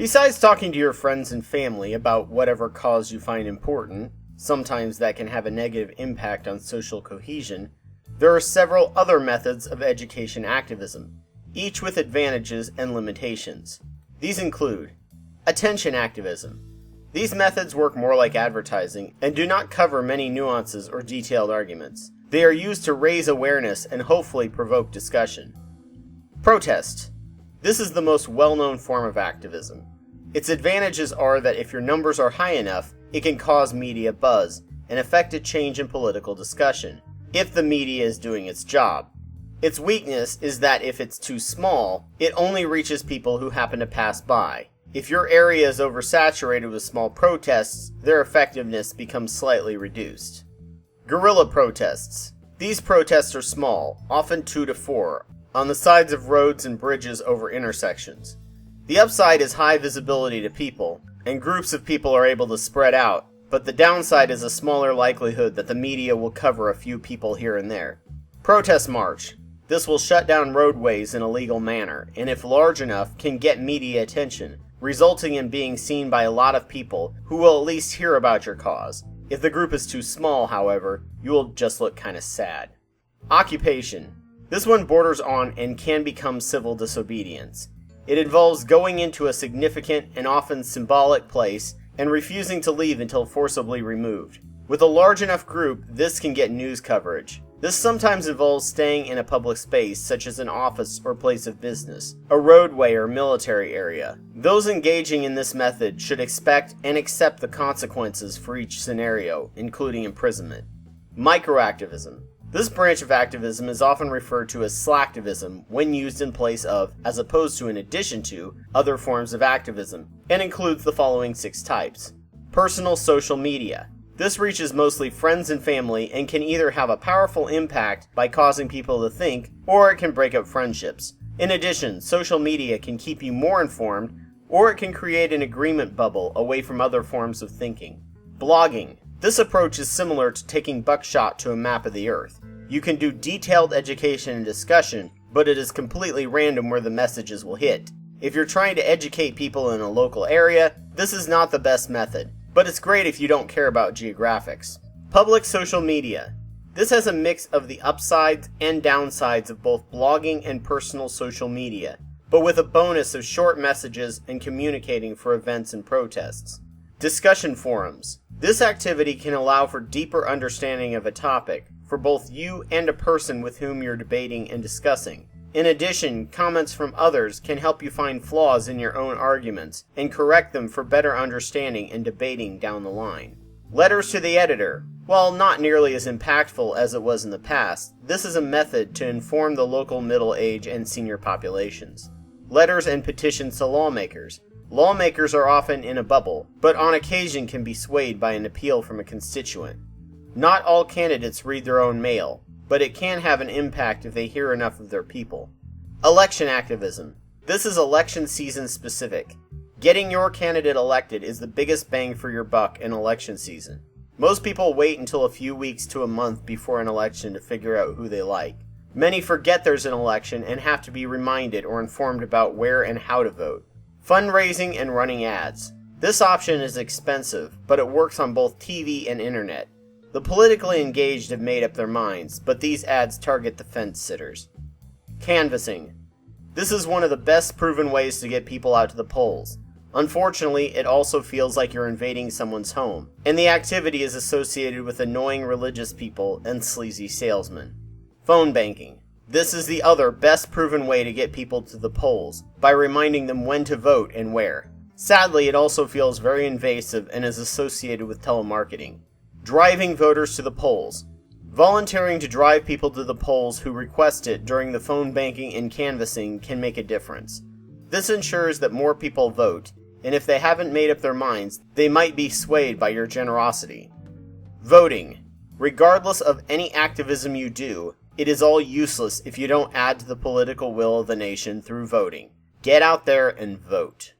Besides talking to your friends and family about whatever cause you find important, sometimes that can have a negative impact on social cohesion, there are several other methods of education activism, each with advantages and limitations. These include attention activism. These methods work more like advertising and do not cover many nuances or detailed arguments. They are used to raise awareness and hopefully provoke discussion. Protest. This is the most well-known form of activism. Its advantages are that if your numbers are high enough, it can cause media buzz and affect a change in political discussion, if the media is doing its job. Its weakness is that if it's too small, it only reaches people who happen to pass by. If your area is oversaturated with small protests, their effectiveness becomes slightly reduced. Guerrilla protests. These protests are small, often 2 to 4, on the sides of roads and bridges over intersections. The upside is high visibility to people, and groups of people are able to spread out, but the downside is a smaller likelihood that the media will cover a few people here and there. Protest march. This will shut down roadways in a legal manner, and if large enough, can get media attention, resulting in being seen by a lot of people who will at least hear about your cause. If the group is too small, however, you will just look kinda sad. Occupation. This one borders on and can become civil disobedience. It involves going into a significant and often symbolic place and refusing to leave until forcibly removed. With a large enough group, this can get news coverage. This sometimes involves staying in a public space, such as an office or place of business, a roadway or military area. Those engaging in this method should expect and accept the consequences for each scenario, including imprisonment. Microactivism. This branch of activism is often referred to as slacktivism when used in place of, as opposed to in addition to, other forms of activism, and includes the following 6 types. Personal social media. This reaches mostly friends and family and can either have a powerful impact by causing people to think, or it can break up friendships. In addition, social media can keep you more informed, or it can create an agreement bubble away from other forms of thinking. Blogging. This approach is similar to taking buckshot to a map of the earth. You can do detailed education and discussion, but it is completely random where the messages will hit. If you're trying to educate people in a local area, this is not the best method, but it's great if you don't care about geographics. Public social media. This has a mix of the upsides and downsides of both blogging and personal social media, but with a bonus of short messages and communicating for events and protests. Discussion forums. This activity can allow for deeper understanding of a topic for both you and a person with whom you're debating and discussing. In addition, comments from others can help you find flaws in your own arguments and correct them for better understanding and debating down the line. Letters to the editor. While not nearly as impactful as it was in the past, this is a method to inform the local middle age and senior populations. Letters and petitions to lawmakers. Lawmakers are often in a bubble, but on occasion can be swayed by an appeal from a constituent. Not all candidates read their own mail, but it can have an impact if they hear enough of their people. Election activism. This is election season specific. Getting your candidate elected is the biggest bang for your buck in election season. Most people wait until a few weeks to a month before an election to figure out who they like. Many forget there's an election and have to be reminded or informed about where and how to vote. Fundraising and running ads. This option is expensive, but it works on both TV and internet. The politically engaged have made up their minds, but these ads target the fence sitters. Canvassing. This is one of the best proven ways to get people out to the polls. Unfortunately, it also feels like you're invading someone's home, and the activity is associated with annoying religious people and sleazy salesmen. Phone banking. This is the other best proven way to get people to the polls, by reminding them when to vote and where. Sadly, it also feels very invasive and is associated with telemarketing. Driving voters to the polls. Volunteering to drive people to the polls who request it during the phone banking and canvassing can make a difference. This ensures that more people vote, and if they haven't made up their minds, they might be swayed by your generosity. Voting. Regardless of any activism you do, it is all useless if you don't add to the political will of the nation through voting. Get out there and vote.